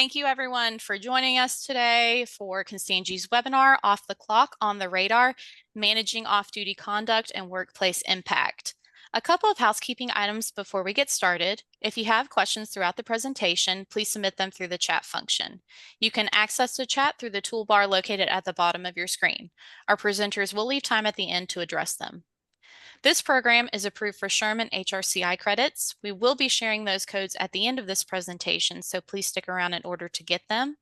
Thank you everyone for joining us today for Constangy's webinar, Off the Clock on the Radar, Managing Off-Duty Conduct and Workplace Impact. A couple of housekeeping items before we get started. If you have questions throughout the presentation, please submit them through the chat function. You can access the chat through the toolbar located at the bottom of your screen. Our presenters will leave time at the end to address them. This program is approved for Sherman HRCI credits. We will be sharing those codes at the end of this presentation, so please stick around in order to get them.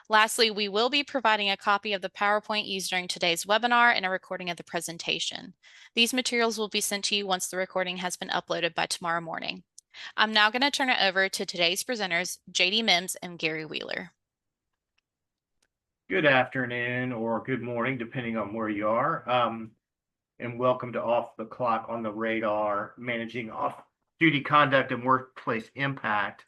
Lastly, we will be providing a copy of the PowerPoint used during today's webinar and a recording of the presentation. These materials will be sent to you once the recording has been uploaded by tomorrow morning. I'm now going to turn it over to today's presenters, JD Mims and Gary Wheeler. Good afternoon or good morning, depending on where you are. And welcome to Off the Clock on the Radar, Managing Off-Duty Conduct and Workplace Impact.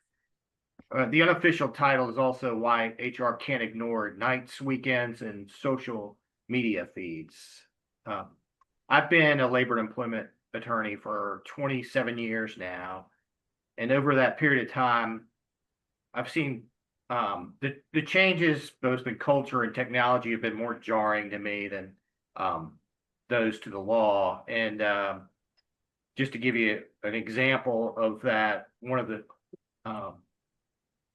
The unofficial title is also Why HR Can't Ignore Nights, Weekends, and Social Media Feeds. I've been a labor and employment attorney for 27 years now, and over that period of time, I've seen the changes both in culture and technology have been more jarring to me than those to the law. And just to give you an example of that, one of the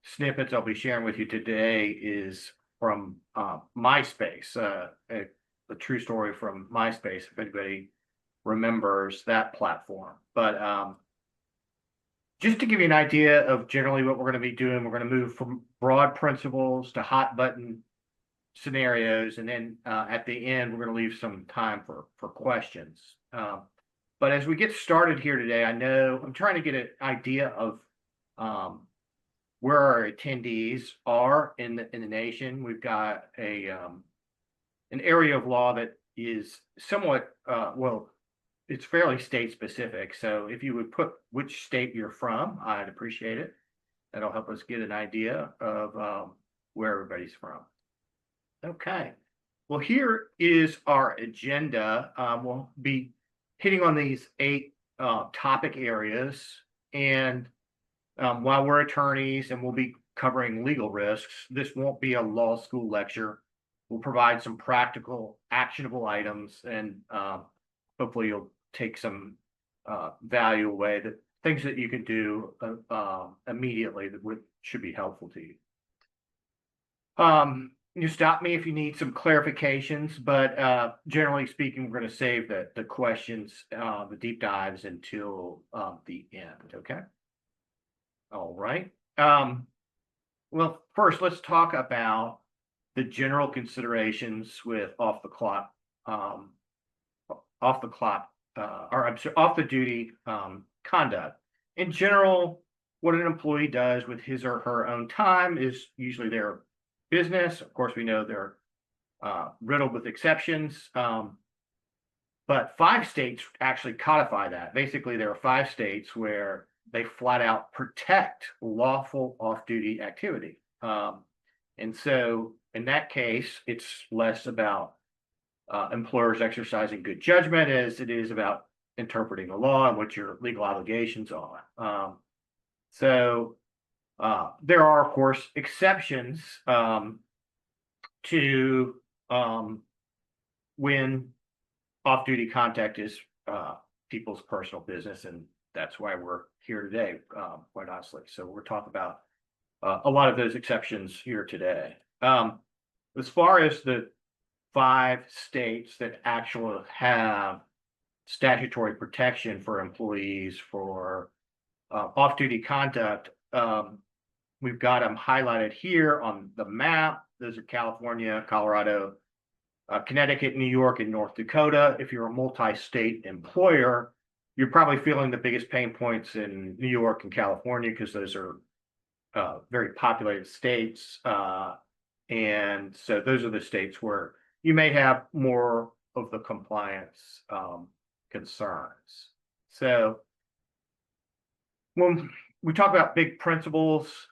snippets I'll be sharing with you today is from MySpace, a true story from MySpace, if anybody remembers that platform. But just to give you an idea of generally what we're going to be doing, we're going to move from broad principles to hot button scenarios, and then at the end we're going to leave some time for questions. But as we get started here today, I know I'm trying to get an idea of where our attendees are in the nation. We've got an area of law that is somewhat well, it's fairly state specific. So if you would put which state you're from, I'd appreciate it. That'll help us get an idea of where everybody's from. Okay, well, here is our agenda. We'll be hitting on these 8 topic areas, and while we're attorneys and we'll be covering legal risks, this won't be a law school lecture. We'll provide some practical, actionable items, and hopefully you'll take some value away, that things that you can do immediately that should be helpful to you. You stop me if you need some clarifications, but generally speaking, we're going to save the questions, the deep dives until the end. Okay. All right. Well, first, let's talk about the general considerations with off the duty conduct. In general, what an employee does with his or her own time is usually their business. Of course, we know they're riddled with exceptions, but 5 states actually codify that. Basically, there are 5 states where they flat out protect lawful off-duty activity. And so in that case, it's less about employers exercising good judgment as it is about interpreting the law and what your legal obligations are. So there are, of course, exceptions to when off-duty contact is people's personal business, and that's why we're here today, quite honestly. So we're talking about a lot of those exceptions here today. As far as the 5 states that actually have statutory protection for employees for off-duty conduct, we've got them highlighted here on the map. Those are California, Colorado, Connecticut, New York, and North Dakota. If you're a multi-state employer, you're probably feeling the biggest pain points in New York and California because those are very populated states. And so those are the states where you may have more of the compliance concerns. So when we talk about big principles,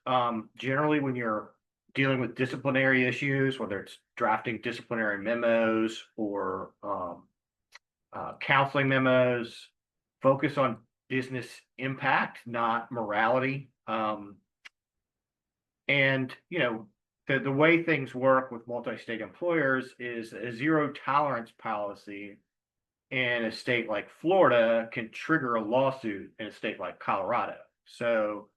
generally when you're dealing with disciplinary issues, whether it's drafting disciplinary memos or counseling memos, focus on business impact, not morality. And, the way things work with multi-state employers is a zero tolerance policy in a state like Florida can trigger a lawsuit in a state like Colorado. So,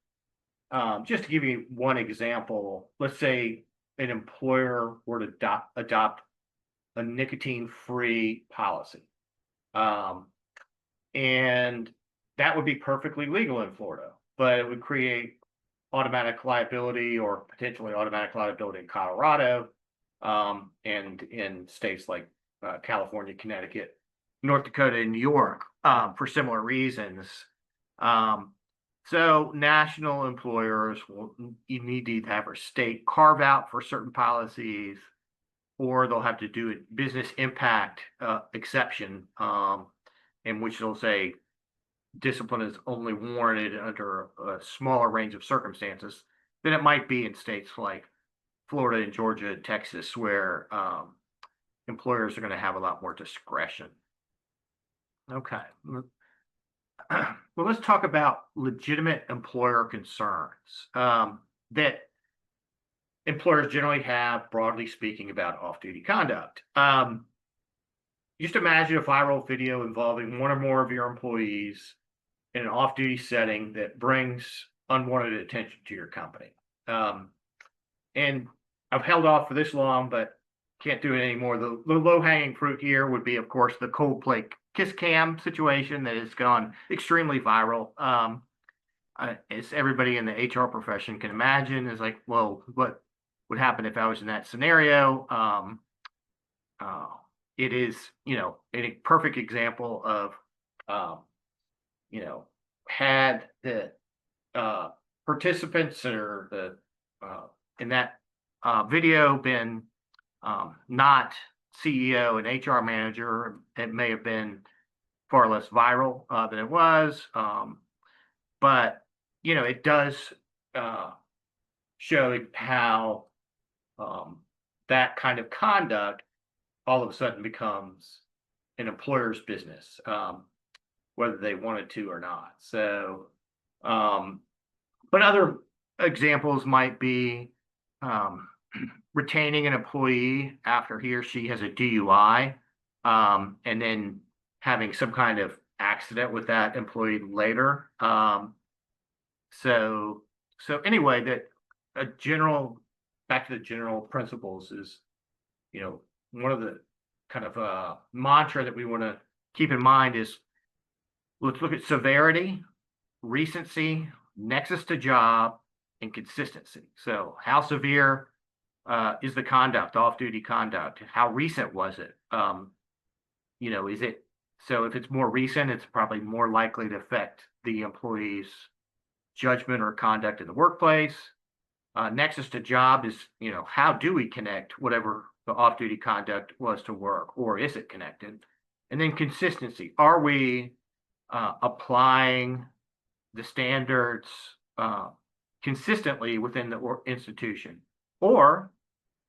just to give you one example, let's say an employer were to adopt a nicotine-free policy. Um, and that would be perfectly legal in Florida, but it would create automatic liability or potentially automatic liability in Colorado, and in states like California, Connecticut, North Dakota, and New York, for similar reasons. Um, so national employers will you need to either have a state carve out for certain policies, or they'll have to do a business impact exception, in which they'll say discipline is only warranted under a smaller range of circumstances than it might be in states like Florida and Georgia and Texas, where employers are going to have a lot more discretion. Okay. Well, let's talk about legitimate employer concerns that employers generally have, broadly speaking, about off-duty conduct. Just imagine a viral video involving one or more of your employees in an off-duty setting that brings unwanted attention to your company. And I've held off for this long, but can't do it anymore. The low-hanging fruit here would be, of course, the Coldplay kiss cam situation that has gone extremely viral. As everybody in the HR profession can imagine, is like, well, what would happen if I was in that scenario? It is, a perfect example of, had the participants or the in that video been not CEO and HR manager, it may have been far less viral than it was. But it does show how that kind of conduct all of a sudden becomes an employer's business, whether they wanted to or not. So, but other examples might be retaining an employee after he or she has a DUI, and then having some kind of accident with that employee later. So anyway, back to the general principles is, one of the kind of mantra that we want to keep in mind is, let's look at severity, recency, nexus to job, and consistency. So how severe is the conduct, off-duty conduct? How recent was it? Is it, so if it's more recent, it's probably more likely to affect the employee's judgment or conduct in the workplace. Nexus to job is, how do we connect whatever the off-duty conduct was to work, or is it connected? And then consistency. Are we applying the standards consistently within the institution? Or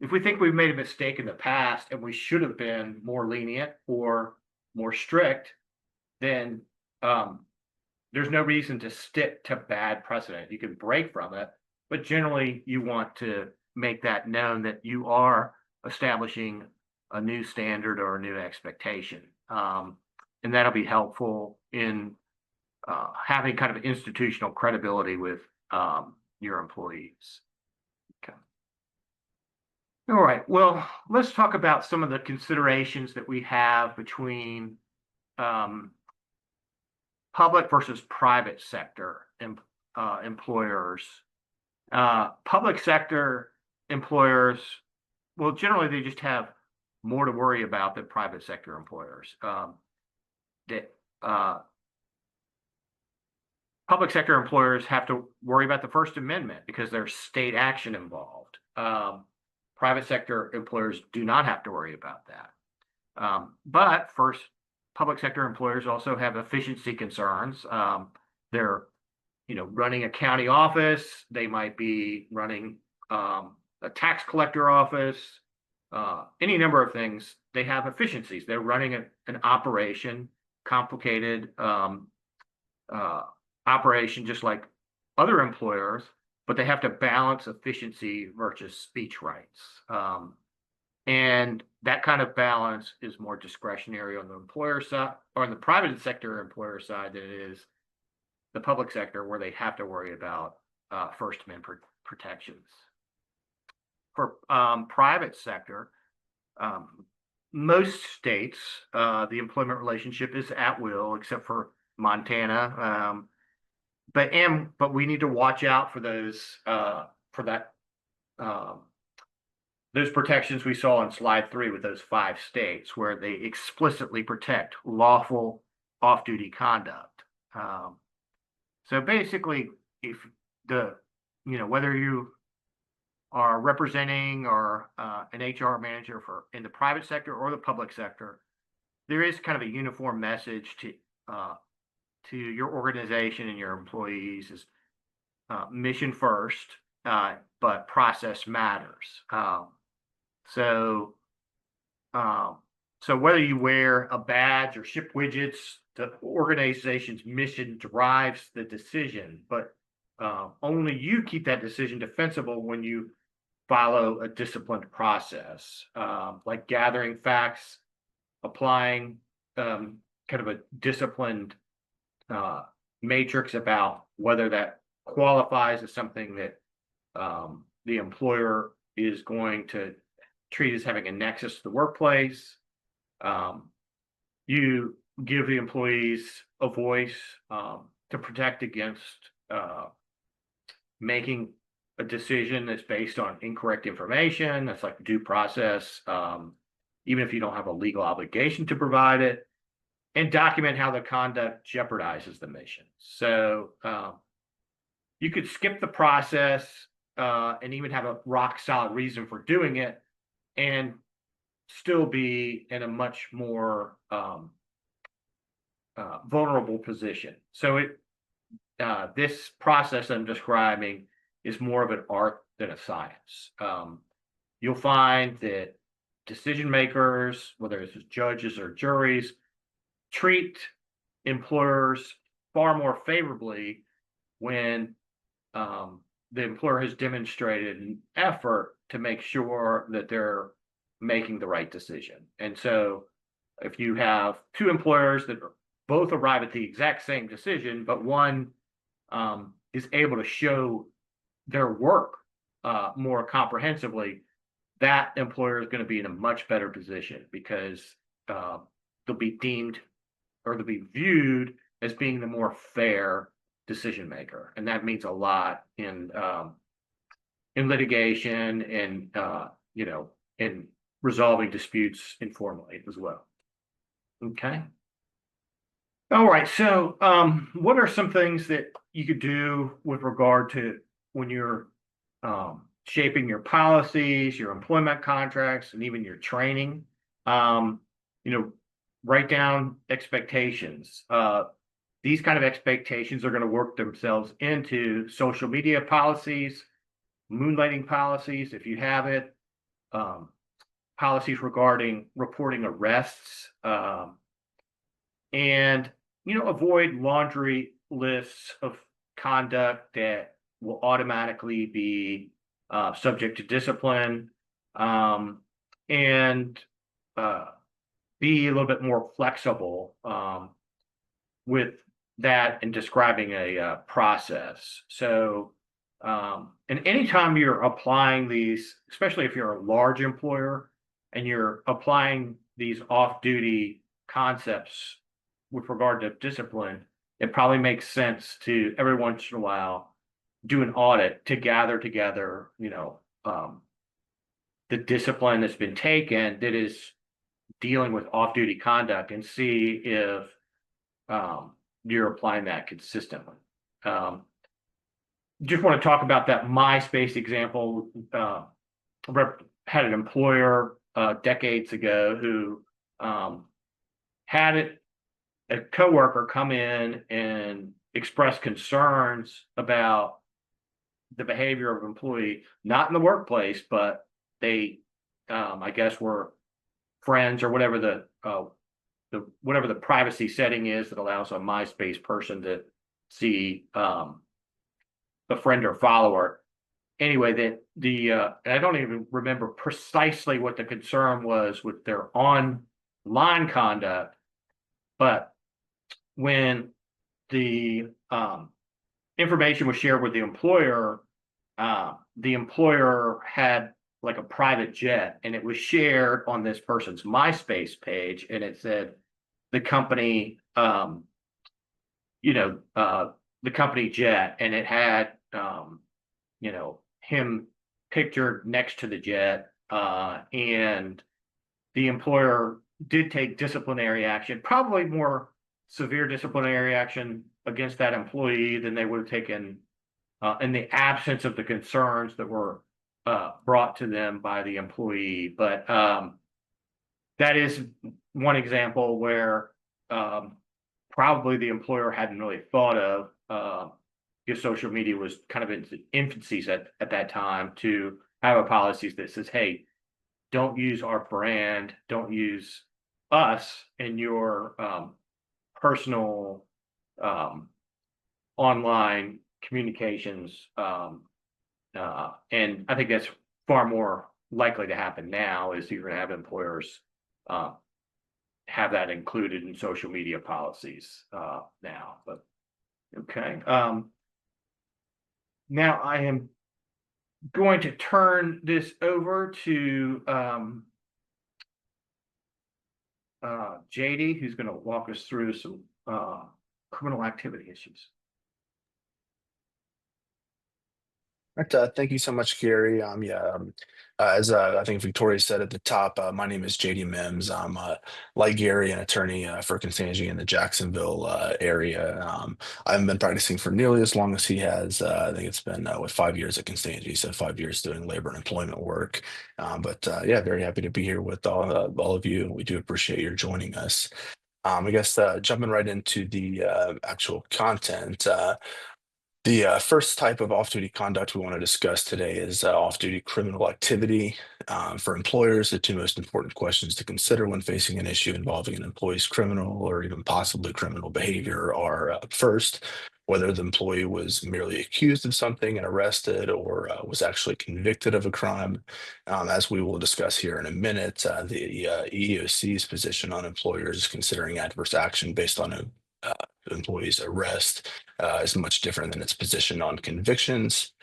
if we think we've made a mistake in the past and we should have been more lenient or more strict, then there's no reason to stick to bad precedent. You can break from it, but generally you want to make that known that you are establishing a new standard or a new expectation. And that'll be helpful in having kind of institutional credibility with your employees. Okay. All right. Well, let's talk about some of the considerations that we have between public versus private sector employers. Public sector employers, well, generally they just have more to worry about than private sector employers. Public sector employers have to worry about the First Amendment because there's state action involved. Private sector employers do not have to worry about that. But public sector employers also have efficiency concerns. They're, running a county office. They might be running a tax collector office. Any number of things. They have efficiencies. They're running an operation, complicated operation, just like other employers, but they have to balance efficiency versus speech rights. And that kind of balance is more discretionary on the employer side or on the private sector employer side than it is the public sector, where they have to worry about First Amendment protections. For private sector, most states, the employment relationship is at will, except for Montana. But we need to watch out for those those protections we saw in slide 3 with those 5 states where they explicitly protect lawful off-duty conduct. So basically, if whether you are representing or an HR manager in the private sector or the public sector, there is kind of a uniform message to your organization and your employees is mission first, but process matters. So whether you wear a badge or ship widgets, the organization's mission drives the decision, but only you keep that decision defensible when you follow a disciplined process, like gathering facts, applying kind of a disciplined matrix about whether that qualifies as something that the employer is going to treat as having a nexus to the workplace. You give the employees a voice to protect against making a decision that's based on incorrect information. That's like due process, even if you don't have a legal obligation to provide it, and document how the conduct jeopardizes the mission. So you could skip the process and even have a rock solid reason for doing it and still be in a much more vulnerable position. So this process I'm describing is more of an art than a science. You'll find that decision makers, whether it's judges or juries, treat employers far more favorably when the employer has demonstrated an effort to make sure that they're making the right decision. And so if you have 2 employers that both arrive at the exact same decision, but one is able to show their work more comprehensively, that employer is going to be in a much better position because they'll be deemed or they'll be viewed as being the more fair decision maker. And that means a lot in litigation and in resolving disputes informally as well. Okay. All right. So what are some things that you could do with regard to when you're shaping your policies, your employment contracts, and even your training? Write down expectations. These kind of expectations are going to work themselves into social media policies, moonlighting policies, if you have it, policies regarding reporting arrests, and avoid laundry lists of conduct that will automatically be subject to discipline, and be a little bit more flexible with that and describing a process. So, and anytime you're applying these, especially if you're a large employer and you're applying these off-duty concepts with regard to discipline, it probably makes sense to every once in a while do an audit to gather together, the discipline that's been taken that is dealing with off-duty conduct and see if you're applying that consistently. Just want to talk about that MySpace example. Had an employer decades ago who had a coworker come in and express concerns about the behavior of an employee, not in the workplace, but they, I guess, were friends or whatever the privacy setting is that allows a MySpace person to see a friend or follower. anyway, that and I don't even remember precisely what the concern was with their online conduct, but when the information was shared with the employer had like a private jet, and it was shared on this person's MySpace page, and it said the company, you know, the company jet, and it had, him pictured next to the jet, and the employer did take disciplinary action, probably more severe disciplinary action against that employee than they would have taken in the absence of the concerns that were brought to them by the employee. But that is one example where probably the employer hadn't really thought of, because social media was kind of in its infancies at that time, to have a policy that says, hey, don't use our brand, don't use us in your personal online communications. And I think that's far more likely to happen now, is you're going to have employers uh, have that included in social media policies now. But okay. Now I am going to turn this over to JD, who's going to walk us through some criminal activity issues. Right, thank you so much, Gary. As I think Victoria said at the top, my name is JD Mims. I'm like Gary, an attorney for Constangy in the Jacksonville area. I haven't been practicing for nearly as long as he has. I think it's been 5 years at Constangy, so 5 years doing labor and employment work. But yeah, very happy to be here with all of you. We do appreciate your joining us. I guess jumping right into the actual content. The first type of off-duty conduct we want to discuss today is off-duty criminal activity. For employers, the two most important questions to consider when facing an issue involving an employee's criminal or even possibly criminal behavior are first, whether the employee was merely accused of something and arrested, or was actually convicted of a crime. As we will discuss here in a minute, the EEOC's position on employers considering adverse action based on a employee's arrest is much different than its position on convictions.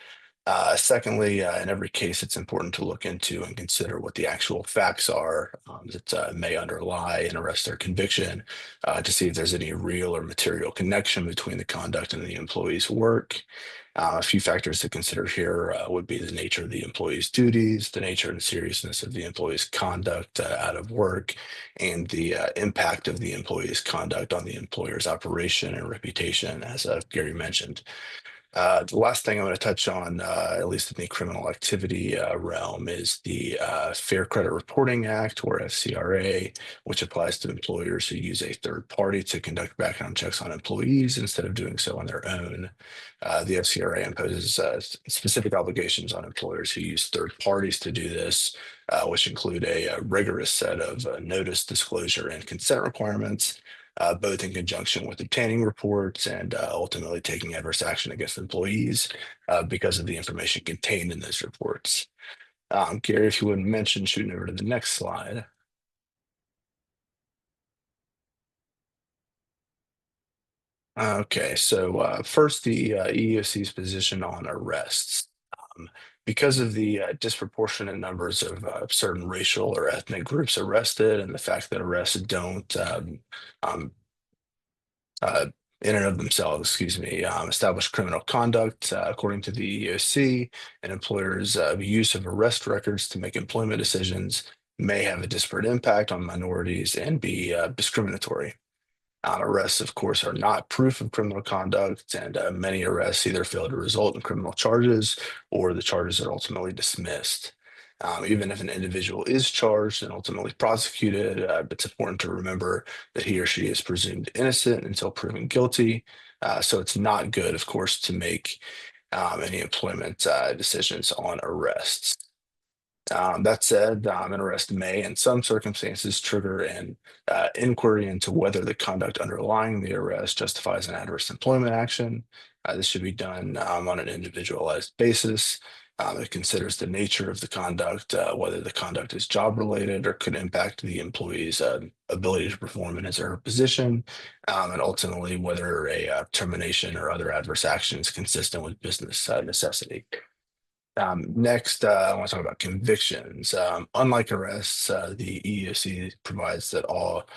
Secondly, in every case, it's important to look into and consider what the actual facts are that may underlie an arrest or conviction, to see if there's any real or material connection between the conduct and the employee's work. A few factors to consider here would be the nature of the employee's duties, the nature and seriousness of the employee's conduct out of work, and the impact of the employee's conduct on the employer's operation and reputation, as Gary mentioned. The last thing I'm going to touch on, at least in the criminal activity realm, is the Fair Credit Reporting Act, or FCRA, which applies to employers who use a third party to conduct background checks on employees instead of doing so on their own. The FCRA imposes specific obligations on employers who use third parties to do this, which include a rigorous set of notice, disclosure, and consent requirements, both in conjunction with obtaining reports and ultimately taking adverse action against employees because of the information contained in those reports. Gary, if you wouldn't mention shooting over to the next slide. Okay, so first, the EEOC's position on arrests. Um, because of the disproportionate numbers of certain racial or ethnic groups arrested, and the fact that arrests don't um, uh, in and of themselves, excuse me, establish criminal conduct, according to the EEOC. An employer's use of arrest records to make employment decisions may have a disparate impact on minorities and be discriminatory. Arrests, of course, are not proof of criminal conduct, and many arrests either fail to result in criminal charges or the charges are ultimately dismissed. Even if an individual is charged and ultimately prosecuted, it's important to remember that he or she is presumed innocent until proven guilty. So it's not good, of course, to make any employment decisions on arrests. That said, an arrest may, in some circumstances, trigger an inquiry into whether the conduct underlying the arrest justifies an adverse employment action. This should be done on an individualized basis. It considers the nature of the conduct, whether the conduct is job related or could impact the employee's ability to perform in his or her position, and ultimately whether a termination or other adverse action is consistent with business necessity. Next, I want to talk about convictions. Unlike arrests, the EEOC provides that all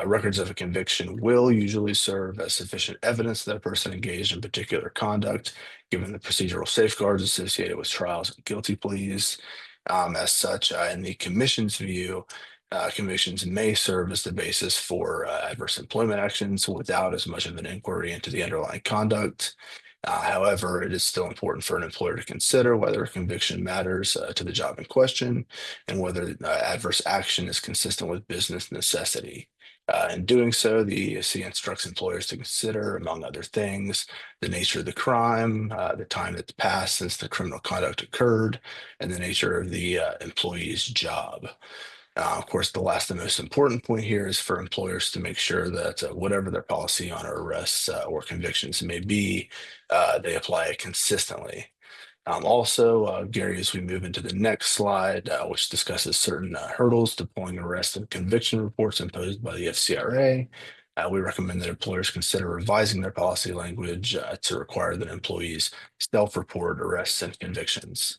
records of a conviction will usually serve as sufficient evidence that a person engaged in particular conduct, given the procedural safeguards associated with trials and guilty pleas. As such, in the Commission's view, convictions may serve as the basis for adverse employment actions without as much of an inquiry into the underlying conduct. However, it is still important for an employer to consider whether a conviction matters to the job in question and whether adverse action is consistent with business necessity. In doing so, the EEOC instructs employers to consider, among other things, the nature of the crime, the time that's passed since the criminal conduct occurred, and the nature of the employee's job. Of course, the last and most important point here is for employers to make sure that whatever their policy on arrests or convictions may be, they apply it consistently. Also, Gary, as we move into the next slide, which discusses certain hurdles to pulling arrest and conviction reports imposed by the FCRA, we recommend that employers consider revising their policy language to require that employees self-report arrests and convictions.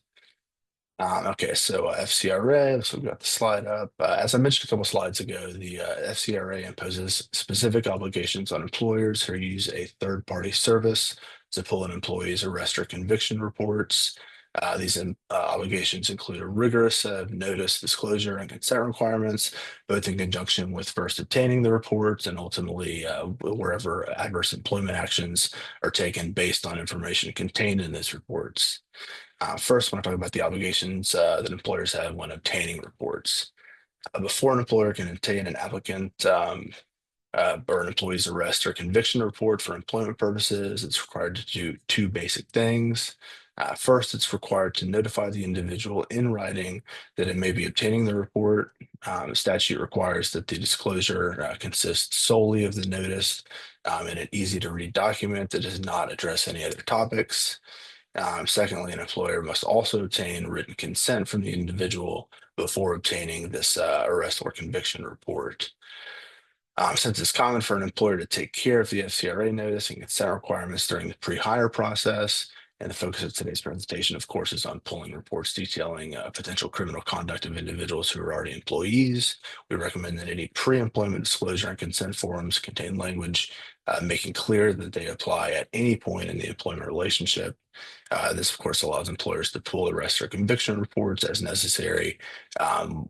Okay, so FCRA, so we've got the slide up. As I mentioned a couple slides ago, the FCRA imposes specific obligations on employers who use a third-party service to pull an employee's arrest or conviction reports. These obligations include a rigorous set of notice, disclosure, and consent requirements, both in conjunction with first obtaining the reports and ultimately wherever adverse employment actions are taken based on information contained in those reports. First, I want to talk about the obligations that employers have when obtaining reports. Before an employer can obtain an applicant or an employee's arrest or conviction report for employment purposes, it's required to do two basic things. First, it's required to notify the individual in writing that it may be obtaining the report. The statute requires that the disclosure consists solely of the notice in an easy-to-read document that does not address any other topics. Secondly, an employer must also obtain written consent from the individual before obtaining this arrest or conviction report. Since it's common for an employer to take care of the FCRA notice and consent requirements during the pre-hire process, and the focus of today's presentation, of course, is on pulling reports detailing potential criminal conduct of individuals who are already employees. We recommend that any pre-employment disclosure and consent forms contain language making clear that they apply at any point in the employment relationship. This, of course, allows employers to pull arrest or conviction reports as necessary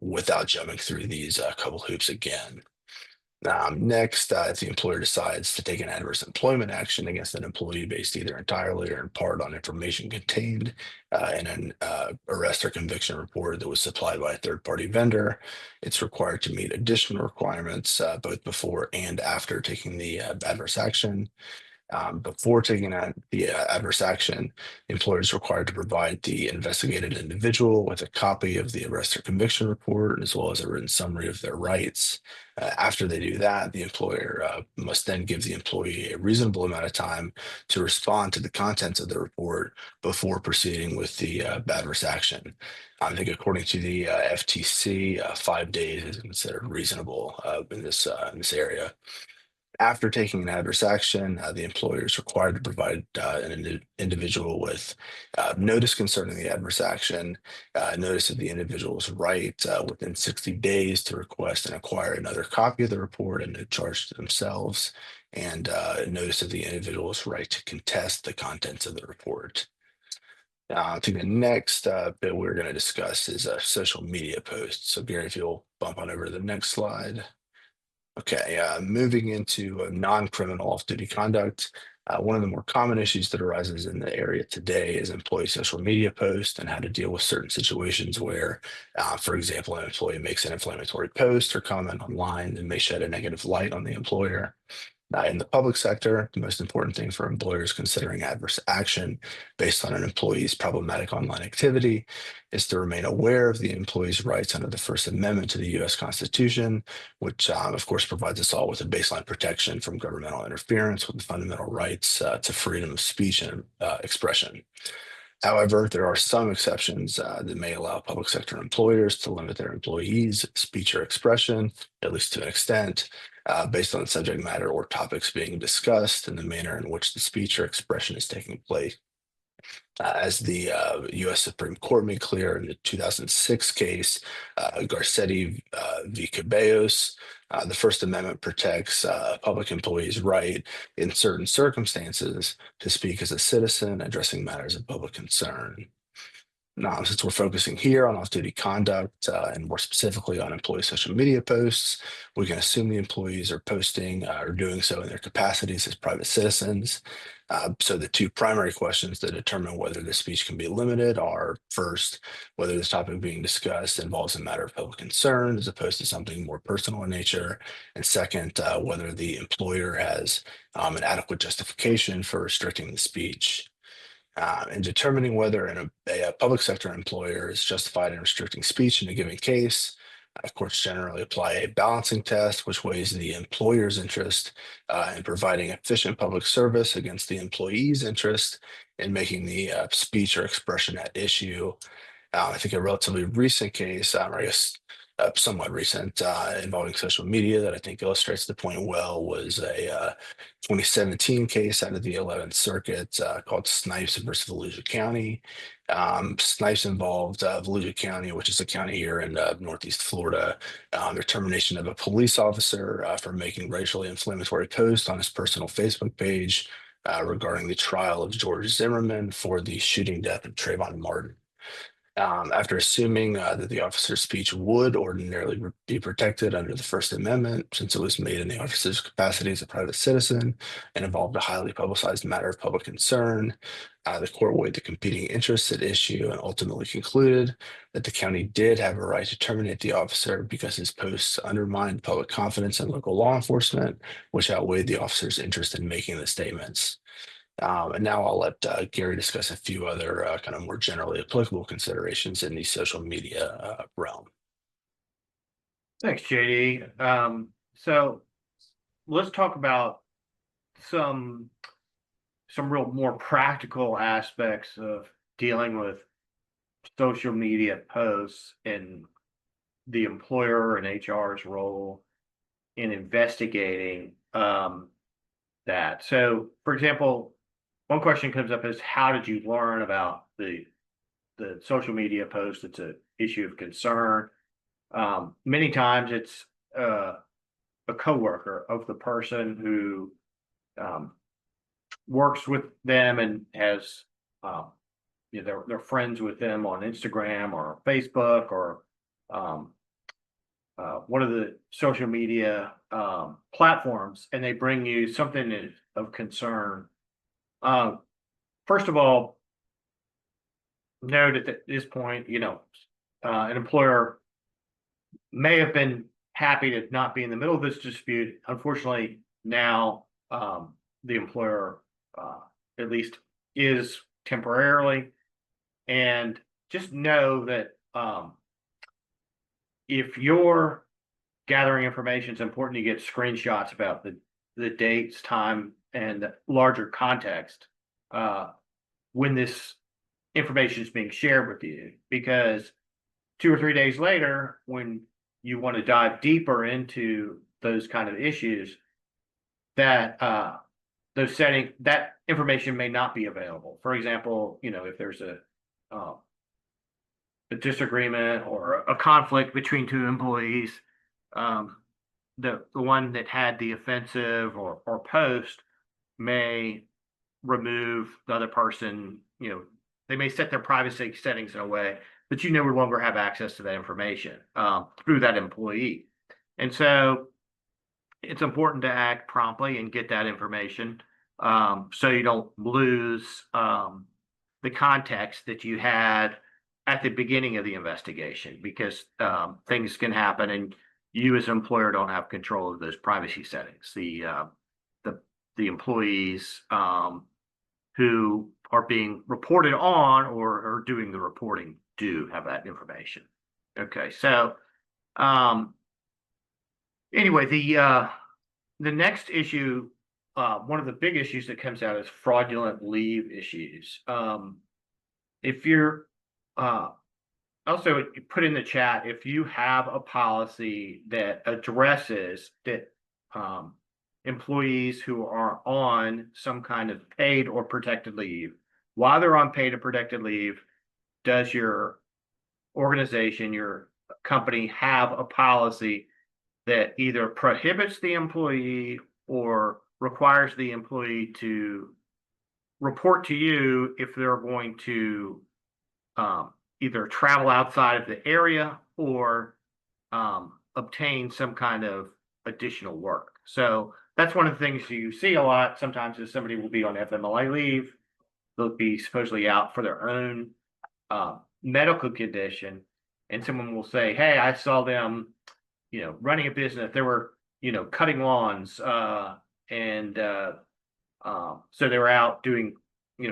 without jumping through these couple hoops again. Next, if the employer decides to take an adverse employment action against an employee based either entirely or in part on information contained in an arrest or conviction report that was supplied by a third-party vendor, it's required to meet additional requirements both before and after taking the adverse action. Before taking the adverse action, the employer is required to provide the investigated individual with a copy of the arrest or conviction report, as well as a written summary of their rights. After they do that, the employer must then give the employee a reasonable amount of time to respond to the contents of the report before proceeding with the adverse action. I think according to the FTC, 5 days is considered reasonable in this area. After taking an adverse action, the employer is required to provide an individual with notice concerning the adverse action, notice of the individual's right within 60 days to request and acquire another copy of the report and no charge to themselves, and notice of the individual's right to contest the contents of the report. I think the next bit we're going to discuss is social media posts. So Gary, if you'll bump on over to the next slide. Okay, moving into non-criminal off-duty conduct. One of the more common issues that arises in the area today is employee social media posts and how to deal with certain situations where, for example, an employee makes an inflammatory post or comment online that may shed a negative light on the employer. In the public sector, the most important thing for employers considering adverse action based on an employee's problematic online activity is to remain aware of the employee's rights under the First Amendment to the U.S. Constitution, which, of course, provides us all with a baseline protection from governmental interference with the fundamental rights to freedom of speech and expression. However, there are some exceptions that may allow public sector employers to limit their employees' speech or expression, at least to an extent, based on the subject matter or topics being discussed and the manner in which the speech or expression is taking place. As the U.S. Supreme Court made clear in the 2006 case, Garcetti v. Cabellos, the First Amendment protects public employees' right in certain circumstances to speak as a citizen addressing matters of public concern. Now, since we're focusing here on off-duty conduct and more specifically on employee social media posts, we can assume the employees are posting or doing so in their capacities as private citizens. So the two primary questions that determine whether the speech can be limited are, first, whether this topic being discussed involves a matter of public concern as opposed to something more personal in nature, and second, whether the employer has an adequate justification for restricting the speech. In determining whether a public sector employer is justified in restricting speech in a given case, courts generally apply a balancing test, which weighs the employer's interest in providing efficient public service against the employee's interest in making the speech or expression at issue. I think a relatively recent case, or I guess somewhat recent, involving social media that I think illustrates the point well was a 2017 case out of the 11th Circuit called Snipes versus Volusia County. Snipes involved Volusia County, which is a county here in Northeast Florida, the termination of a police officer for making racially inflammatory posts on his personal Facebook page regarding the trial of George Zimmerman for the shooting death of Trayvon Martin. After assuming that the officer's speech would ordinarily be protected under the First Amendment, since it was made in the officer's capacity as a private citizen and involved a highly publicized matter of public concern, the court weighed the competing interests at issue and ultimately concluded that the county did have a right to terminate the officer because his posts undermined public confidence in local law enforcement, which outweighed the officer's interest in making the statements. And now I'll let Gary discuss a few other kind of more generally applicable considerations in the social media realm. Thanks, JD. So let's talk about some real more practical aspects of dealing with social media posts and the employer and HR's role in investigating that. So, for example, one question comes up is, how did you learn about the social media post? It's an issue of concern. Many times it's a coworker of the person who works with them and has they're friends with them on Instagram or Facebook or one of the social media platforms, and they bring you something of concern. First of all, note at this point, an employer may have been happy to not be in the middle of this dispute. Unfortunately, now the employer at least is temporarily. And just know that if you're gathering information, it's important to get screenshots about the dates, time, and larger context when this information is being shared with you, because 2 or 3 days later, when you want to dive deeper into those kind of issues, that that information may not be available. For example, if there's a disagreement or a conflict between two employees, the one that had the offensive or post may remove the other person. They may set their privacy settings in a way that no longer have access to that information through that employee. And so it's important to act promptly and get that information so you don't lose the context that you had at the beginning of the investigation, because things can happen and you as an employer don't have control of those privacy settings. The employees who are being reported on or are doing the reporting do have that information. Okay, so anyway, the next issue, one of the big issues that comes out is fraudulent leave issues. if you're, also put in the chat if you have a policy that addresses that employees who are on some kind of paid or protected leave, while they're on paid or protected leave, does your organization, your company have a policy that either prohibits the employee or requires the employee to report to you if they're going to either travel outside of the area or obtain some kind of additional work. So that's one of the things you see a lot sometimes is somebody will be on FMLA leave. They'll be supposedly out for their own medical condition. And someone will say, hey, I saw them, running a business. They were, cutting lawns. And so they were out doing,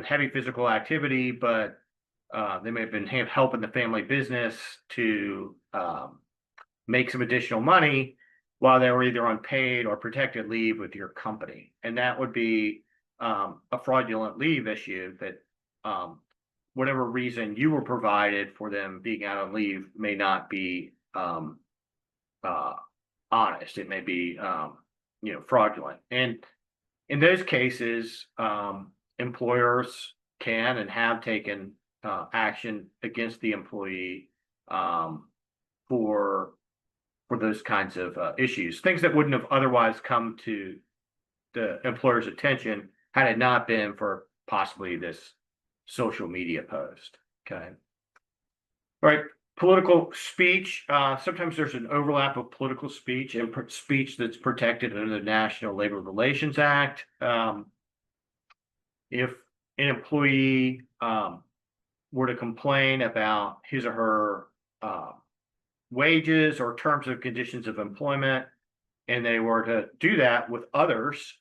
heavy physical activity, but they may have been helping the family business to make some additional money while they were either on paid or protected leave with your company. And that would be a fraudulent leave issue that whatever reason you were provided for them being out on leave may not be honest. It may be, fraudulent. And in those cases, employers can and have taken action against the employee for those kinds of issues, things that wouldn't have otherwise come to the employer's attention had it not been for possibly this social media post. Okay. All right. Political speech. Sometimes there's an overlap of political speech and speech that's protected under the National Labor Relations Act. If an employee were to complain about his or her wages or terms and conditions of employment, and they were to do that with others,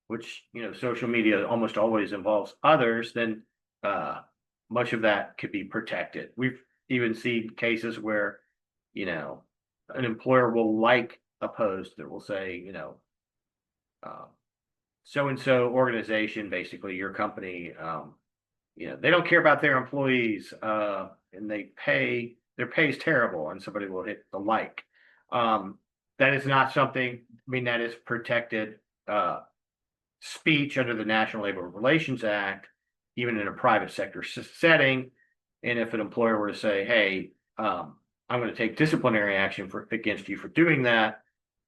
which, social media almost always involves others, then much of that could be protected. We've even seen cases where, an employer will like a post that will say, so-and-so organization, basically your company, they don't care about their employees, and their pay is terrible, and somebody will hit the like. That is not something, that is protected speech under the National Labor Relations Act, even in a private sector setting. And if an employer were to say, hey, I'm going to take disciplinary action against you for doing that,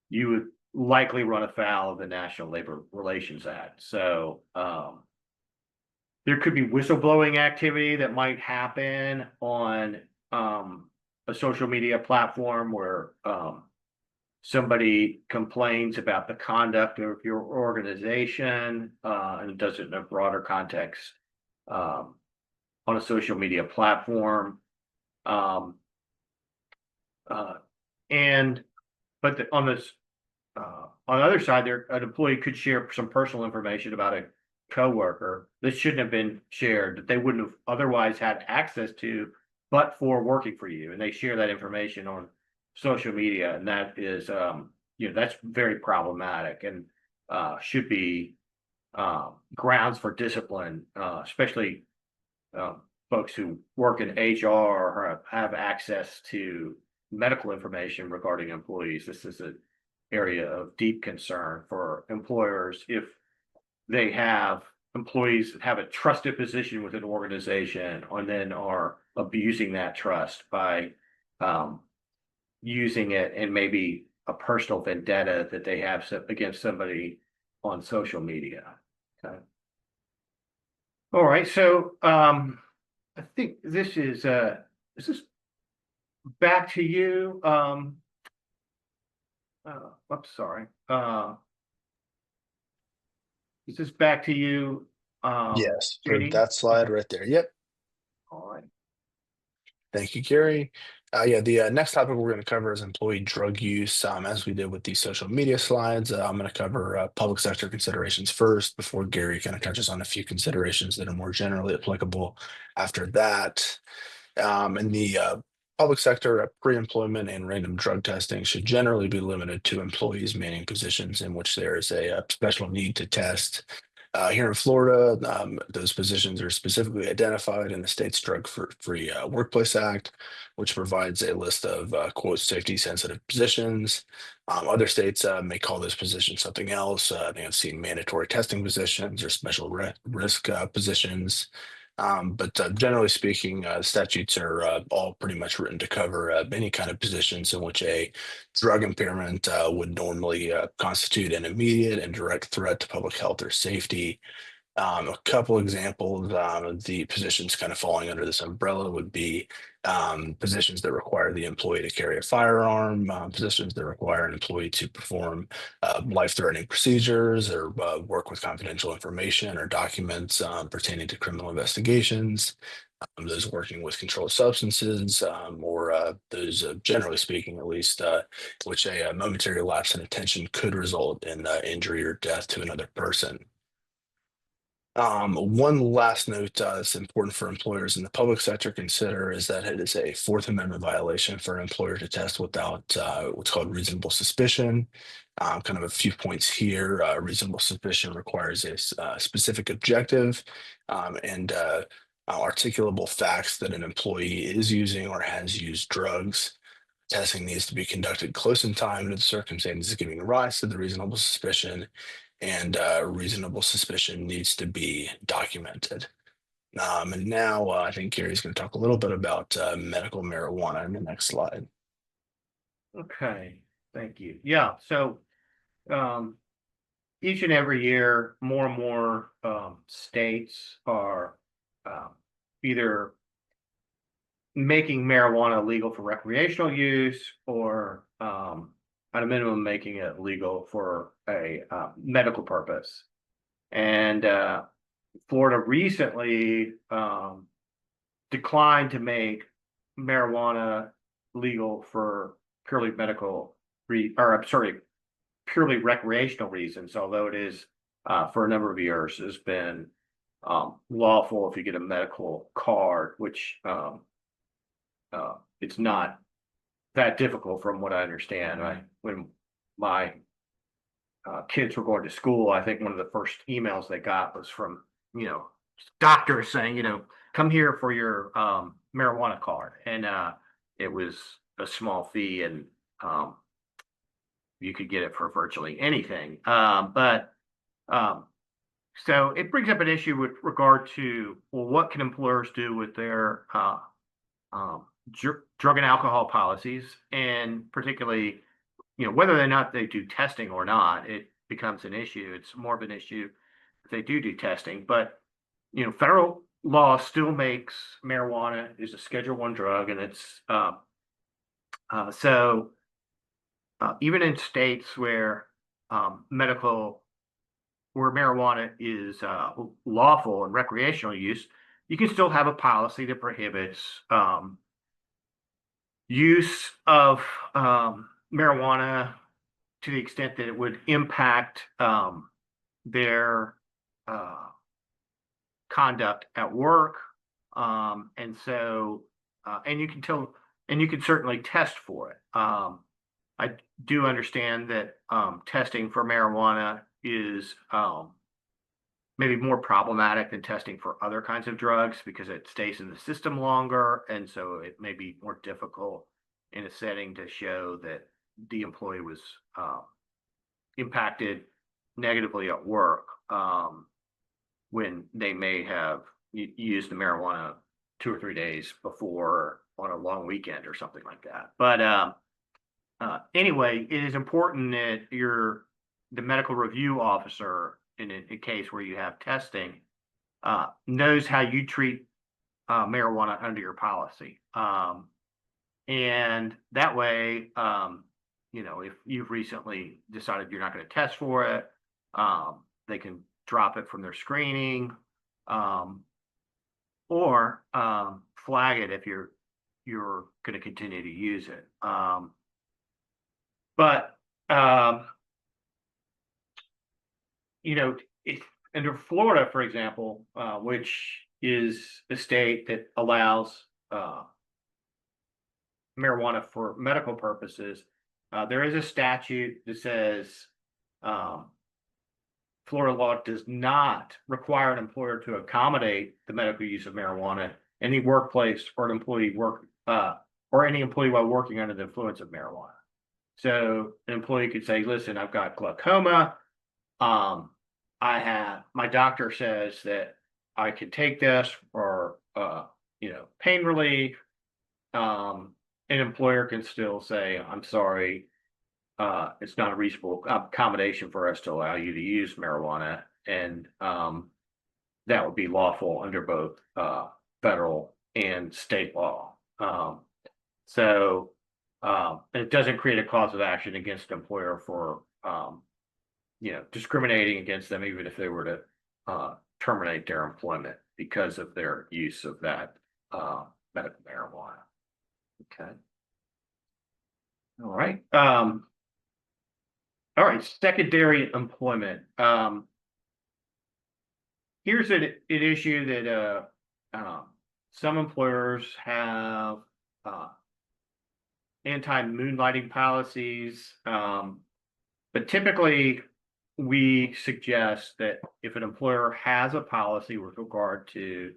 you would likely run afoul of the National Labor Relations Act. So there could be whistleblowing activity that might happen on a social media platform where somebody complains about the conduct of your organization and does it in a broader context on a social media platform. On the other side, an employee could share some personal information about a coworker that shouldn't have been shared, that they wouldn't have otherwise had access to, but for working for you. And they share that information on social media, and that is, that's very problematic and should be grounds for discipline, especially folks who work in HR or have access to medical information regarding employees. This is an area of deep concern for employers if they have employees that have a trusted position with an organization and then are abusing that trust by using it in maybe a personal vendetta that they have against somebody on social media. Okay. All right. So I think this is back to you. I'm sorry. Is this back to you? Yes, for JD? that slide right there. Yep. All right. Thank you, Gary. Yeah, the next topic we're going to cover is employee drug use. As we did with the social media slides, I'm going to cover public sector considerations first before Gary kind of touches on a few considerations that are more generally applicable after that. In the public sector, pre-employment and random drug testing should generally be limited to employees manning positions in which there is a special need to test Here in Florida, those positions are specifically identified in the state's Drug-Free Workplace Act, which provides a list of quote safety sensitive positions. Other states may call those positions something else. They have seen mandatory testing positions or special risk positions. But generally speaking, statutes are all pretty much written to cover any kind of positions in which a drug impairment would normally constitute an immediate and direct threat to public health or safety. A couple examples of the positions kind of falling under this umbrella would be positions that require the employee to carry a firearm, positions that require an employee to perform life-threatening procedures or work with confidential information or documents pertaining to criminal investigations, those working with controlled substances, or those, generally speaking, at least, which a momentary lapse in attention could result in injury or death to another person. One last note that's important for employers in the public sector to consider is that it is a Fourth Amendment violation for an employer to test without what's called reasonable suspicion. Kind of a few points here. Reasonable suspicion requires a specific objective and articulable facts that an employee is using or has used drugs. Testing needs to be conducted close in time to the circumstances giving rise to the reasonable suspicion, and reasonable suspicion needs to be documented. And now I think Gary's going to talk a little bit about medical marijuana in the next slide. Okay, thank you. Yeah, so um, each and every year, more and more states are um, either making marijuana legal for recreational use or at a minimum making it legal for a medical purpose. And Florida recently declined to make marijuana legal for purely medical or I'm sorry, purely recreational reasons, although it is for a number of years has been lawful if you get a medical card, which it's not that difficult from what I understand. When my kids were going to school, I think one of the first emails they got was from, doctors saying, come here for your marijuana card. And it was a small fee and you could get it for virtually anything. So it brings up an issue with regard to, well, what can employers do with their drug and alcohol policies, and particularly, whether or not they do testing or not, it becomes an issue. It's more of an issue if they do testing, but federal law still makes marijuana is a Schedule I drug, and it's so even in states where where marijuana is lawful and recreational use, you can still have a policy that prohibits use of marijuana to the extent that it would impact their conduct at work. And so, and you can certainly test for it. I do understand that testing for marijuana is maybe more problematic than testing for other kinds of drugs because it stays in the system longer. And so it may be more difficult in a setting to show that the employee was impacted negatively at work when they may have used the marijuana 2 or 3 days before on a long weekend or something like that. But anyway, it is important that the medical review officer in a case where you have testing knows how you treat marijuana under your policy. And that way, if you've recently decided you're not going to test for it, they can drop it from their screening, or flag it if you're going to continue to use it. But under Florida, for example, which is a state that allows marijuana for medical purposes, there is a statute that says Florida law does not require an employer to accommodate the medical use of marijuana in any workplace or any employee while working under the influence of marijuana. So an employee could say, listen, I've got glaucoma. My doctor says that I can take this for, pain relief. An employer can still say, I'm sorry, it's not a reasonable accommodation for us to allow you to use marijuana. And that would be lawful under both federal and state law. It doesn't create a cause of action against an employer for discriminating against them, even if they were to terminate their employment because of their use of that medical marijuana. Okay. All right. All right. Secondary employment. Here's an issue that some employers have anti-moonlighting policies, but typically we suggest that if an employer has a policy with regard to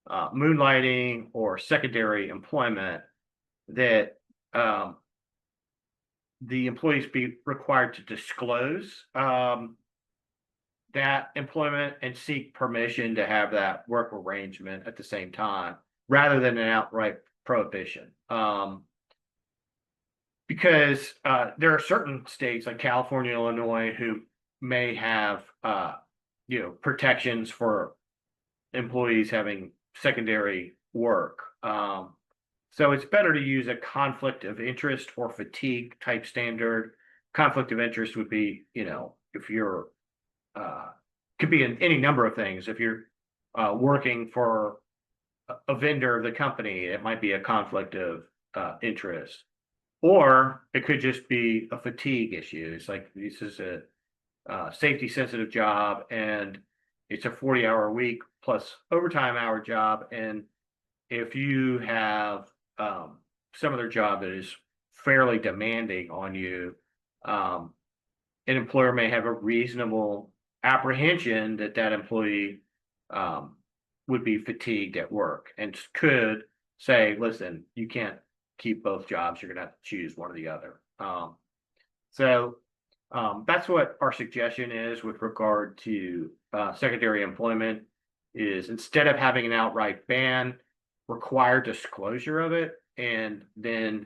moonlighting or secondary employment, that the employees be required to disclose that employment and seek permission to have that work arrangement at the same time, rather than an outright prohibition. Because there are certain states like California, Illinois, who may have protections for employees having secondary work. So it's better to use a conflict of interest or fatigue type standard. Conflict of interest would be, if you're could be in any number of things. If you're working for a vendor of the company, it might be a conflict of interest. Or it could just be a fatigue issue. It's like, this is a safety sensitive job and it's a 40-hour week plus overtime hour job. And if you have some other job that is fairly demanding on you, an employer may have a reasonable apprehension that that employee would be fatigued at work and could say, listen, you can't keep both jobs. You're going to have to choose one or the other. That's what our suggestion is with regard to secondary employment, is instead of having an outright ban, require disclosure of it and then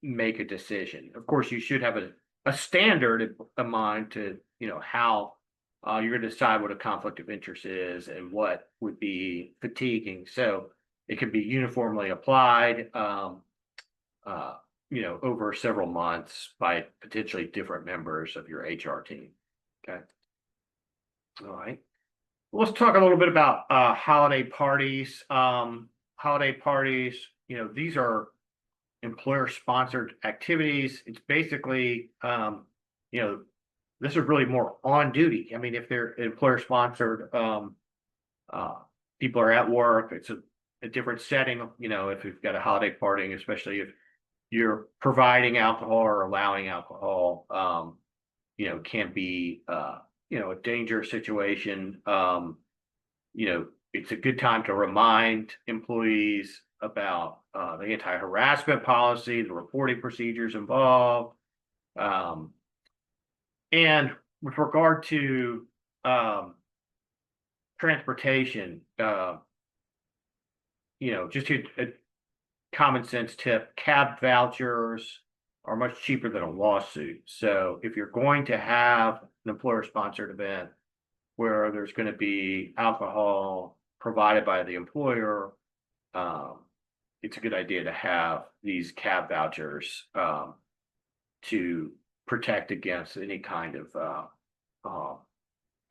make a decision. Of course, you should have a standard in mind to, how you're going to decide what a conflict of interest is and what would be fatiguing. So it can be uniformly applied, over several months by potentially different members of your HR team. Okay. All right. Let's talk a little bit about holiday parties. Holiday parties, these are employer-sponsored activities. It's basically, this is really more on duty. I mean, if they're employer-sponsored, people are at work. It's a different setting. If you've got a holiday party, especially if you're providing alcohol or allowing alcohol, can be, a dangerous situation. It's a good time to remind employees about the anti-harassment policy, the reporting procedures involved. And with regard to transportation, just a common sense tip, cab vouchers are much cheaper than a lawsuit. So if you're going to have an employer-sponsored event where there's going to be alcohol provided by the employer, it's a good idea to have these cab vouchers to protect against any kind of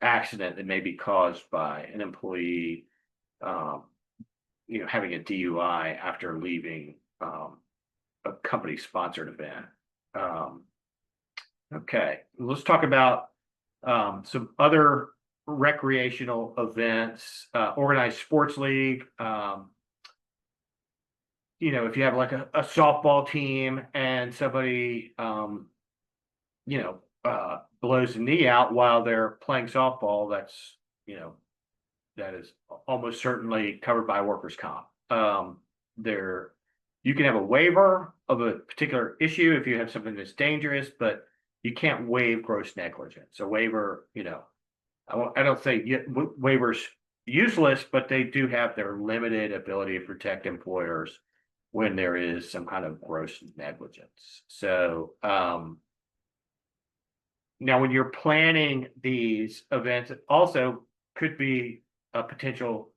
accident that may be caused by an employee having a DUI after leaving a company-sponsored event. Okay, let's talk about some other recreational events. Organized sports league. If you have like a softball team and somebody, blows a knee out while they're playing softball, that's, that is almost certainly covered by workers' comp. There, you can have a waiver of a particular issue if you have something that's dangerous, but you can't waive gross negligence. A waiver, I don't think waivers useless, but they do have their limited ability to protect employers when there is some kind of gross negligence. So, now when you're planning these events, it also could be a potential,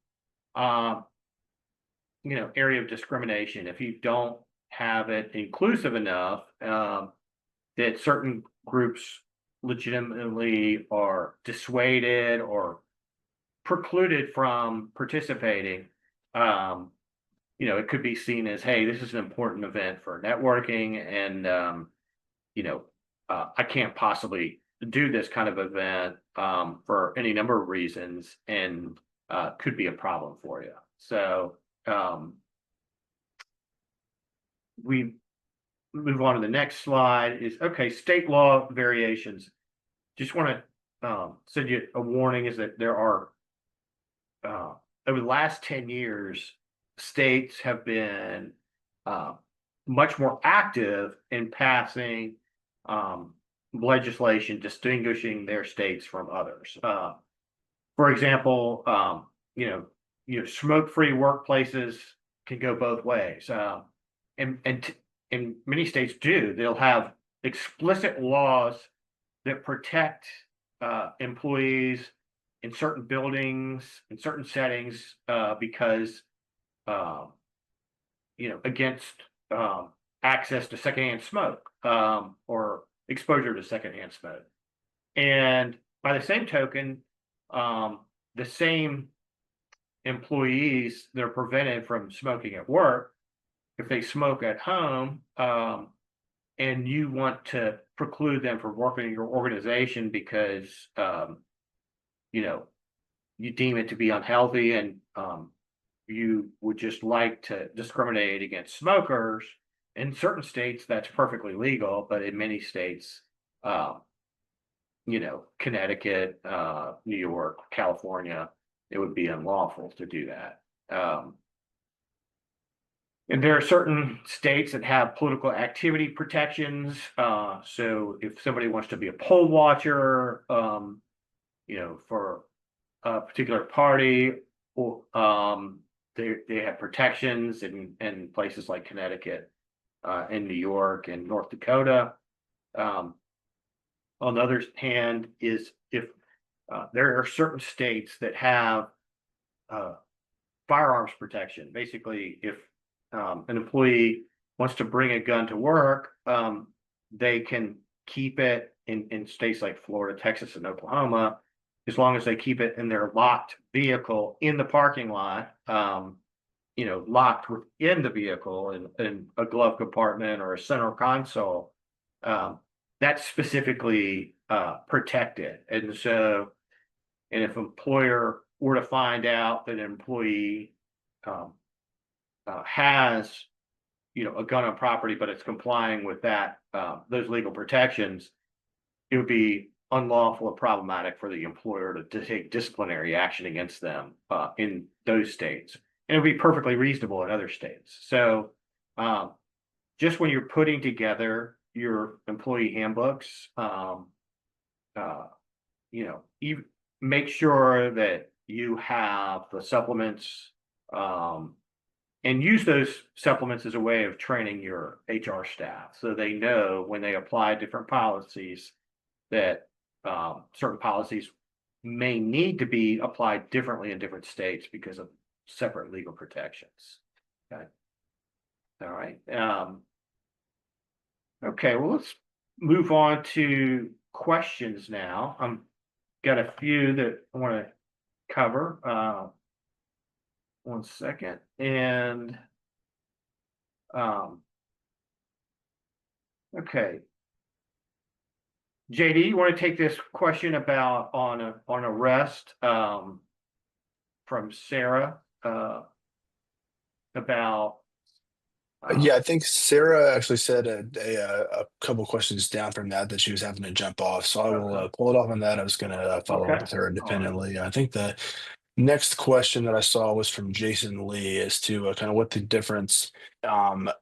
area of discrimination if you don't have it inclusive enough, that certain groups legitimately are dissuaded or precluded from participating. It could be seen as, hey, this is an important event for networking, and I can't possibly do this kind of event for any number of reasons, and could be a problem for you. So we move on to the next slide. Is okay. State law variations. Just want to send you a warning: is that there are over the last 10 years, states have been much more active in passing legislation distinguishing their states from others. For example, smoke-free workplaces can go both ways, and many states do. They'll have explicit laws that protect employees in certain buildings, in certain settings, because against access to secondhand smoke, or exposure to secondhand smoke. And by the same token, the same employees that are prevented from smoking at work, if they smoke at home, and you want to preclude them from working in your organization because you deem it to be unhealthy, and you would just like to discriminate against smokers. In certain states, that's perfectly legal, but in many states, Connecticut, New York, California, it would be unlawful to do that. And there are certain states that have political activity protections. So if somebody wants to be a poll watcher, for a particular party, or they have protections in places like Connecticut, in New York and North Dakota. On the other hand, is if there are certain states that have firearms protection. Basically, if an employee wants to bring a gun to work, they can keep it in states like Florida, Texas, and Oklahoma, as long as they keep it in their locked vehicle in the parking lot, locked within the vehicle in a glove compartment or a center console. That's specifically protected. And so, and if an employer were to find out that an employee has, a gun on property, but it's complying with those legal protections, it would be unlawful or problematic for the employer to take disciplinary action against them in those states. And it would be perfectly reasonable in other states. So just when you're putting together your employee handbooks, you make sure that you have the supplements, and use those supplements as a way of training your HR staff, so they know when they apply different policies that certain policies may need to be applied differently in different states because of separate legal protections. Okay. All right. Okay, well, let's move on to questions now. Got a few that I want to cover. One second. And okay. JD, you want to take this question about on arrest, from Sarah, about Yeah, I think Sarah actually said a couple questions down from that she was having to jump off. So I will Okay. pull it off on that. I was going to follow up Okay. with her All right. independently. I think the next question that I saw was from Jason Lee as to kind of what the difference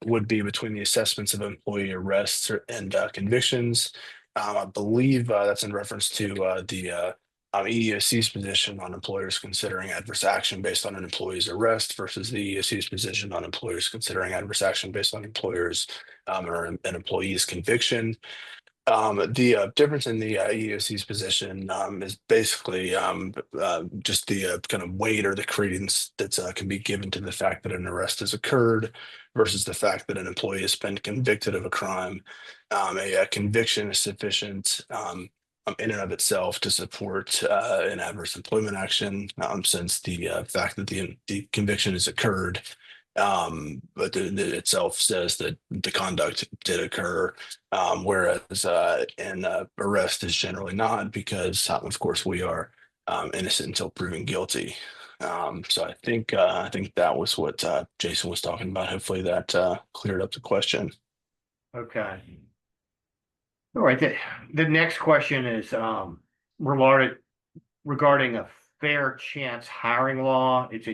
would be between the assessments of employee arrests and convictions. I believe that's in reference to the EEOC's position on employers considering adverse action based on an employee's arrest versus the EEOC's position on employers considering adverse action based on employers or an employee's conviction. The difference in the EEOC's position is basically just the kind of weight or the credence that can be given to the fact that an arrest has occurred versus the fact that an employee has been convicted of a crime. A conviction is sufficient in and of itself to support an adverse employment action, since the fact that the conviction has occurred, but itself says that the conduct did occur, whereas an arrest is generally not, because of course we are innocent until proven guilty. So I think that was what Jason was talking about. Hopefully that cleared up the question. Okay. All right. The next question is regarding a fair chance hiring law. It's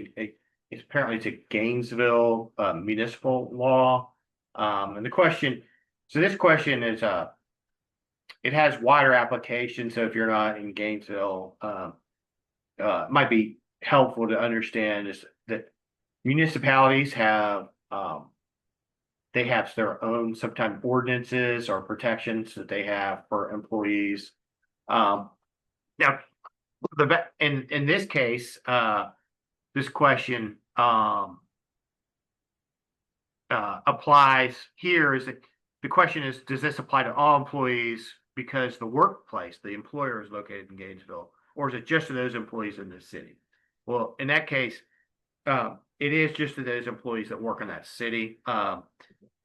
apparently it's a Gainesville municipal law. And the question, so this question is it has wider application. So if you're not in Gainesville, it might be helpful to understand is that municipalities have they have their own sometimes ordinances or protections that they have for employees. Now, in this case, this question applies here. Is that the question is, does this apply to all employees because the workplace, the employer is located in Gainesville, or is it just to those employees in the city? Well, in that case, it is just to those employees that work in that city.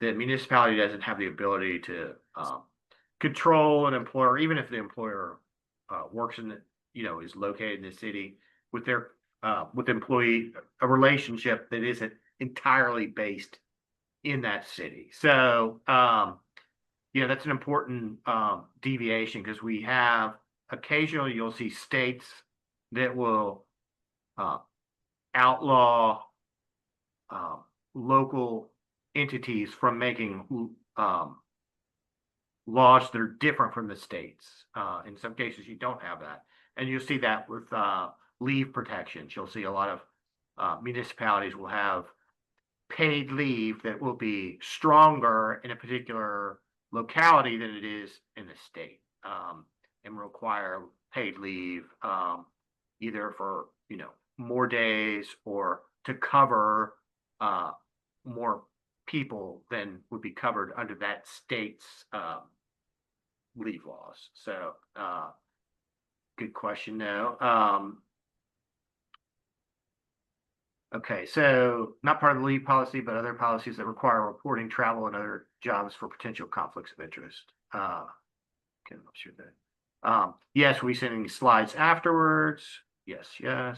The municipality doesn't have the ability to control an employer, even if the employer works in the, is located in the city with their with employee, a relationship that isn't entirely based in that city. So that's an important deviation, because we have occasionally you'll see states that will outlaw local entities from making laws that are different from the states. In some cases, you don't have that. And you'll see that with leave protections. You'll see a lot of municipalities will have paid leave that will be stronger in a particular locality than it is in the state, and require paid leave either for more days or to cover more people than would be covered under that state's leave laws. So good question though. Okay, so not part of the leave policy, but other policies that require reporting travel and other jobs for potential conflicts of interest. Okay, I'm sure that. Yes, we sending slides afterwards. Yes, yes.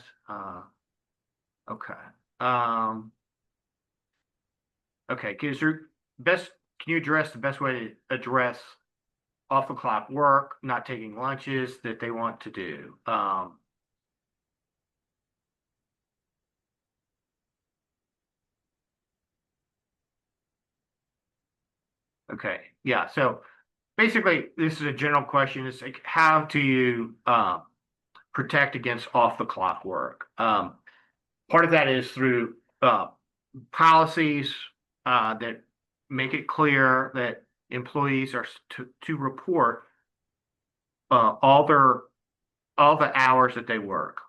Okay. Okay, can you address the best way to address off the clock work, not taking lunches that they want to do? Okay, yeah. So basically, this is a general question. It's like, how do you protect against off the clock work? Part of that is through policies that make it clear that employees are to report all the hours that they work.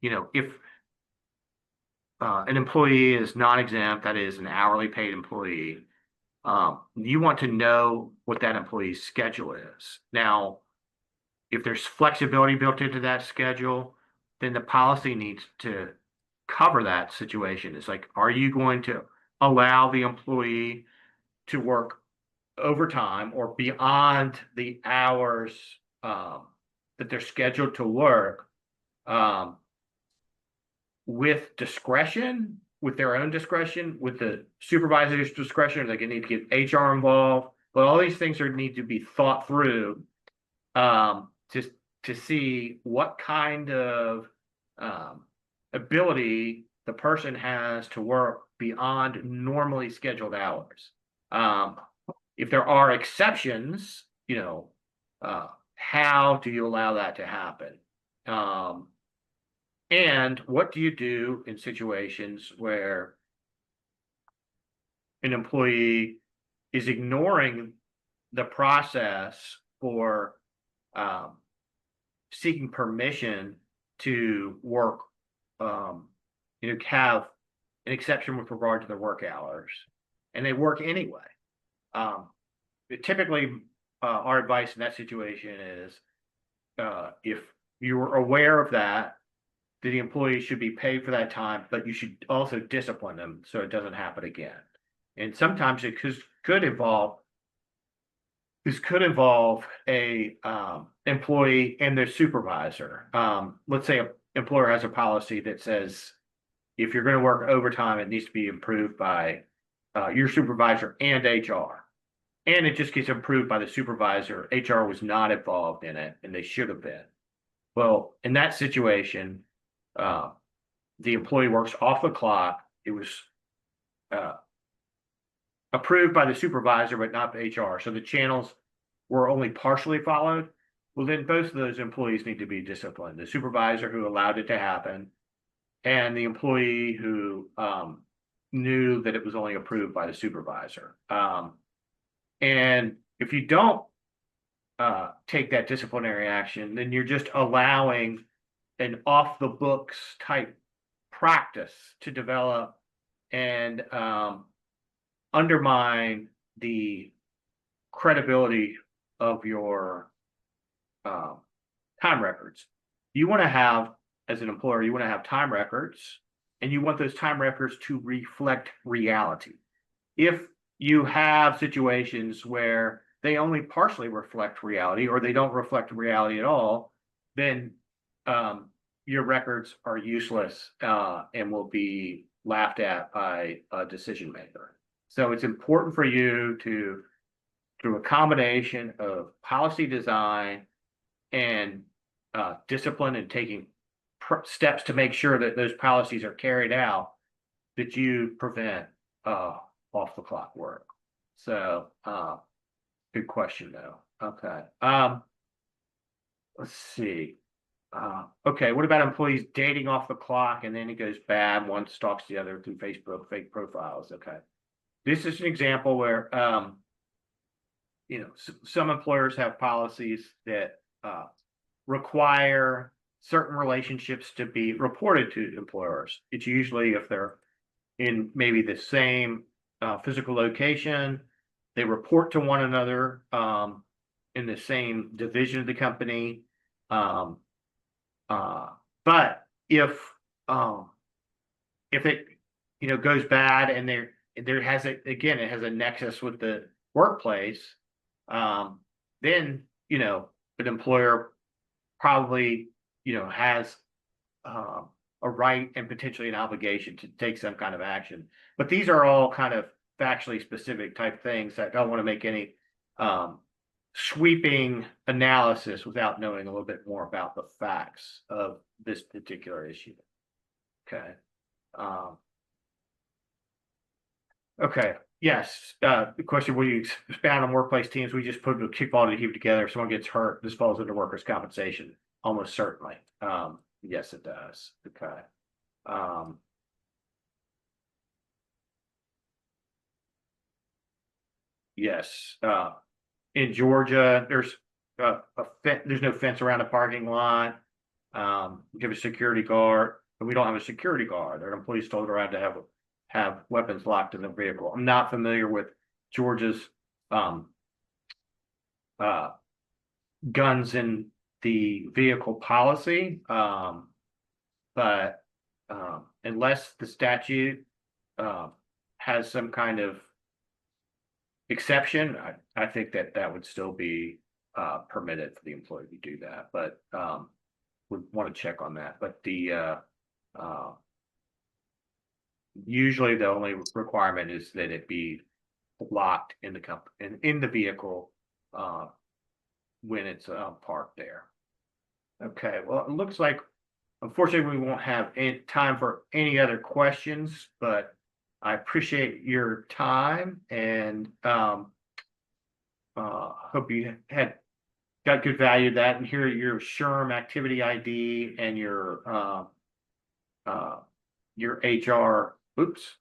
If an employee is non-exempt, that is an hourly paid employee, you want to know what that employee's schedule is. Now, if there's flexibility built into that schedule, then the policy needs to cover that situation. It's like, are you going to allow the employee to work overtime or beyond the hours that they're scheduled to work with discretion, with their own discretion, with the supervisor's discretion, they can need to get HR involved, but all these things need to be thought through just to see what kind of ability the person has to work beyond normally scheduled hours. If there are exceptions, how do you allow that to happen? And what do you do in situations where an employee is ignoring the process for seeking permission to work, have an exception with regard to their work hours, and they work anyway? Typically, our advice in that situation is, if you're aware of that, the employee should be paid for that time, but you should also discipline them so it doesn't happen again. And sometimes it could involve a employee and their supervisor. Let's say an employer has a policy that says if you're going to work overtime, it needs to be approved by your supervisor and HR. And it just gets approved by the supervisor. HR was not involved in it, and they should have been. Well, in that situation, the employee works off the clock. It was approved by the supervisor, but not the HR. So the channels were only partially followed. Well, then both of those employees need to be disciplined. The supervisor who allowed it to happen, and the employee who knew that it was only approved by the supervisor. And if you don't take that disciplinary action, then you're just allowing an off the books type practice to develop and undermine the credibility of your time records. You want to have, as an employer, you want to have time records, and you want those time records to reflect reality. If you have situations where they only partially reflect reality, or they don't reflect reality at all, then your records are useless and will be laughed at by a decision maker. So it's important for you to, through a combination of policy design and discipline and taking steps to make sure that those policies are carried out, that you prevent off the clock work. So good question though. Okay. Let's see. Okay, what about employees dating off the clock and then it goes bad, one stalks the other through Facebook, fake profiles? Okay. This is an example where some employers have policies that require certain relationships to be reported to employers. It's usually if they're in maybe the same physical location, they report to one another in the same division of the company. But if it goes bad and there has it has a nexus with the workplace, then an employer probably has a right and potentially an obligation to take some kind of action. But these are all kind of factually specific type things that I don't want to make any sweeping analysis without knowing a little bit more about the facts of this particular issue. Okay. Okay. Yes. The question: will you expand on workplace teams? We just put a kickball to keep together. If someone gets hurt, this falls into workers' compensation. Almost certainly. Yes, it does. Okay. Yes. In Georgia, there's no fence around the parking lot. We have a security guard, but we don't have a security guard. Our employees told around to have weapons locked in the vehicle. I'm not familiar with Georgia's guns in the vehicle policy, but unless the statute has some kind of exception, I think that would still be permitted for the employee to do that, but would want to check on that. But the Usually the only requirement is that it be locked in the company, in the vehicle, when it's parked there. Okay, well, it looks like unfortunately we won't have any time for any other questions, but I appreciate your time and hope you had got good value of that, and here your SHRM activity ID and your HR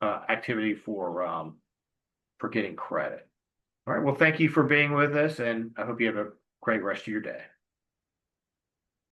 activity for getting credit. All right, well, thank you for being with us, and I hope you have a great rest of your day.